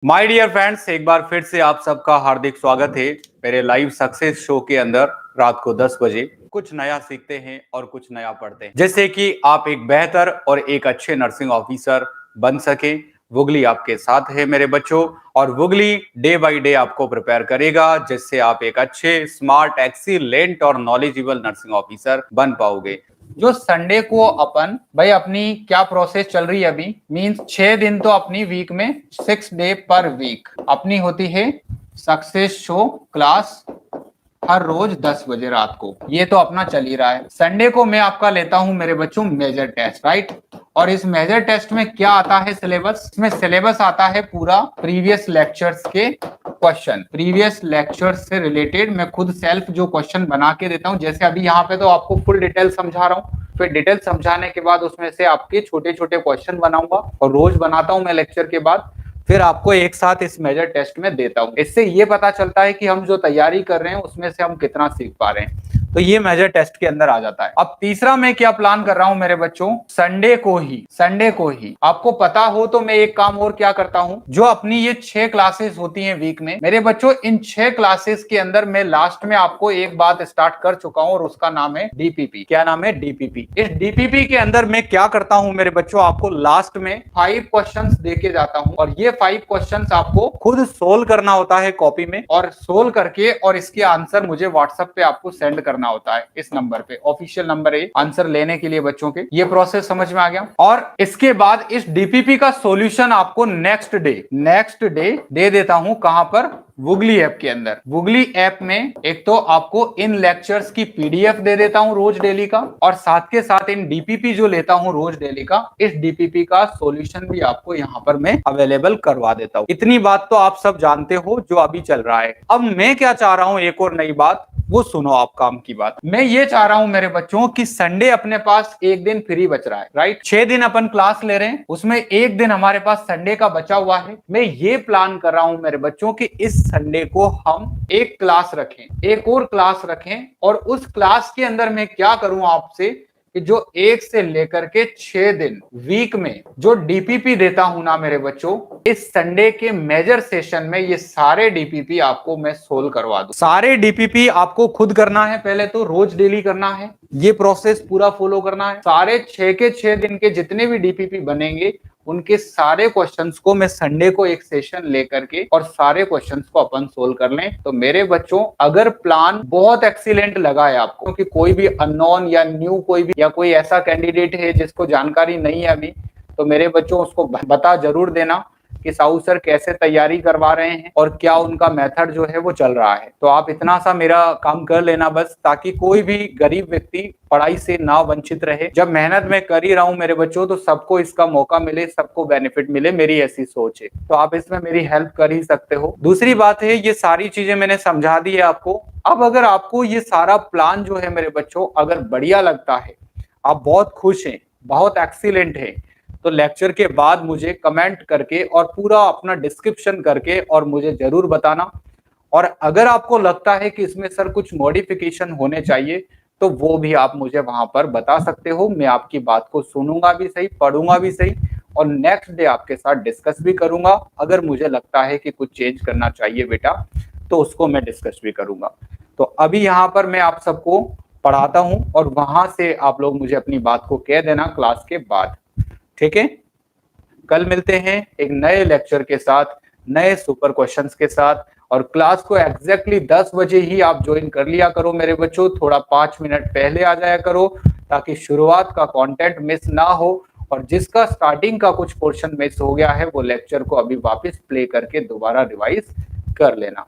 My dear friends, एक बार फिर से आप सबका हार्दिक स्वागत है मेरे लाइव सक्सेस शो के अंदर। रात को 10 बजे कुछ नया सीखते हैं और कुछ नया पढ़ते हैं, जिससे कि आप एक बेहतर और एक अच्छे नर्सिंग ऑफिसर बन सके। वुगली आपके साथ है मेरे बच्चों, और वुगली डे बाय डे आपको प्रिपेयर करेगा, जिससे आप एक अच्छे, स्मार्ट, एक्सीलेंट और नॉलेजेबल नर्सिंग ऑफिसर बन पाओगे। जो संडे को अपन भाई अपनी क्या प्रोसेस चल रही है अभी, मींस 6 दिन तो अपनी वीक में 6 डे पर वीक अपनी होती है सक्सेस शो क्लास, हर रोज 10 बजे रात को। ये तो अपना चल ही रहा है। संडे को मैं आपका लेता हूं मेरे बच्चों मेजर टेस्ट, राइट। और इस मेजर टेस्ट में क्या आता है सिलेबस, इसमें सिलेबस आता है पूरा प्रीवियस लेक्चर्स के क्वेश्चन, प्रीवियस लेक्चर्स से रिलेटेड मैं खुद सेल्फ जो क्वेश्चन बना के देता हूं। जैसे अभी यहाँ पे तो आपको फुल डिटेल समझा रहा हूँ, फिर डिटेल समझाने के बाद उसमें से आपके छोटे छोटे क्वेश्चन बनाऊंगा और रोज बनाता हूं मैं लेक्चर के बाद, फिर आपको एक साथ इस मेजर टेस्ट में देता हूं। इससे ये पता चलता है कि हम जो तैयारी कर रहे हैं उसमें से हम कितना सीख पा रहे हैं, तो ये मेजर टेस्ट के अंदर आ जाता है। अब तीसरा मैं क्या प्लान कर रहा हूं मेरे बच्चों, संडे को ही आपको पता हो तो मैं एक काम और क्या करता हूं, जो अपनी ये 6 क्लासेस होती हैं वीक में मेरे बच्चों, इन 6 क्लासेस के अंदर मैं लास्ट में आपको एक बात स्टार्ट कर चुका हूं और उसका नाम है डीपीपी। क्या नाम है? डीपीपी। इस डीपीपी के अंदर मैं क्या करता हूं मेरे बच्चों, आपको लास्ट में 5 क्वेश्चंस देके जाता हूं और ये 5 क्वेश्चंस आपको खुद सोल्व करना होता है कॉपी में, और सोल्व करके और इसके आंसर मुझे व्हाट्सएप पे आपको सेंड करना होता है इस नंबर पे, ऑफिशियल नंबर है आंसर लेने के लिए बच्चों के। ये प्रोसेस समझ में आ गया। और इसके बाद इस डीपीपी का सॉल्यूशन आपको नेक्स्ट डे दे देता हूं। कहां पर? वुगली ऐप के अंदर। वुगली ऐप में एक तो आपको इन लेक्चर्स की पीडीएफ दे देता हूं रोज डेली का, और साथ के साथ इन डीपीपी जो लेता हूं रोज डेली का, इस डीपीपी का सॉल्यूशन भी आपको यहां पर मैं अवेलेबल करवा देता हूं। इतनी बात तो आप सब जानते हो जो अभी चल रहा है। अब मैं क्या चाह रहा हूं, एक और नई बात, वो सुनो आप काम की बात। मैं ये चाह रहा हूं मेरे बच्चों कि संडे अपने पास एक दिन फ्री बच रहा है, राइट। 6 दिन अपन क्लास ले रहे हैं, उसमें एक दिन हमारे पास संडे का बचा हुआ है। मैं ये प्लान कर रहा हूं मेरे बच्चों कि इस संडे को हम एक क्लास रखें, एक और क्लास रखें, और उस क्लास के अंदर मैं क्या करूं आपसे कि जो 1 से लेकर के 6 दिन वीक में जो डीपीपी देता हूं ना मेरे बच्चों, इस संडे के मेजर सेशन में ये सारे डीपीपी आपको मैं सोल्व करवा दूं। सारे डीपीपी आपको खुद करना है, पहले तो रोज डेली करना है, ये प्रोसेस पूरा फॉलो करना है। सारे 6 के 6 दिन के जितने भी डीपीपी बनेंगे उनके सारे क्वेश्चंस को मैं संडे को एक सेशन लेकर के और सारे क्वेश्चंस को अपन सोल्व कर लें। तो मेरे बच्चों, अगर प्लान बहुत एक्सीलेंट लगा है आपको कि कोई भी अननोन या न्यू कोई भी या कोई ऐसा कैंडिडेट है जिसको जानकारी नहीं है अभी, तो मेरे बच्चों उसको बता जरूर देना कि साहू सर कैसे तैयारी करवा रहे हैं और क्या उनका मेथड जो है वो चल रहा है। तो आप इतना सा मेरा काम कर लेना बस, ताकि कोई भी गरीब व्यक्ति पढ़ाई से ना वंचित रहे। जब मेहनत मैं कर ही रहा हूं मेरे बच्चों, तो सबको इसका मौका मिले, सबको बेनिफिट मिले, मेरी ऐसी सोच है। तो आप इसमें मेरी हेल्प कर ही सकते हो। दूसरी बात है, ये सारी चीजें मैंने समझा दी है आपको। अब अगर आपको ये सारा प्लान जो है मेरे बच्चों अगर बढ़िया लगता है, आप बहुत खुश हैं, बहुत एक्सीलेंट है, तो लेक्चर के बाद मुझे कमेंट करके और पूरा अपना डिस्क्रिप्शन करके और मुझे जरूर बताना। और अगर आपको लगता है कि इसमें सर कुछ मॉडिफिकेशन होने चाहिए, तो वो भी आप मुझे वहां पर बता सकते हो। मैं आपकी बात को सुनूंगा भी सही, पढ़ूंगा भी सही, और नेक्स्ट डे आपके साथ डिस्कस भी करूंगा। अगर मुझे लगता है कि कुछ चेंज करना चाहिए बेटा, तो उसको मैं डिस्कस भी करूंगा। तो अभी यहाँ पर मैं आप सबको पढ़ाता हूं और वहां से आप लोग मुझे अपनी बात को कह देना क्लास के बाद, ठीक है। कल मिलते हैं एक नए लेक्चर के साथ, नए सुपर क्वेश्चंस के साथ। और क्लास को एग्जैक्टली 10 बजे ही आप ज्वाइन कर लिया करो मेरे बच्चों, थोड़ा 5 मिनट पहले आ जाया करो, ताकि शुरुआत का कंटेंट मिस ना हो। और जिसका स्टार्टिंग का कुछ पोर्शन मिस हो गया है, वो लेक्चर को अभी वापस प्ले करके दोबारा रिवाइज कर लेना।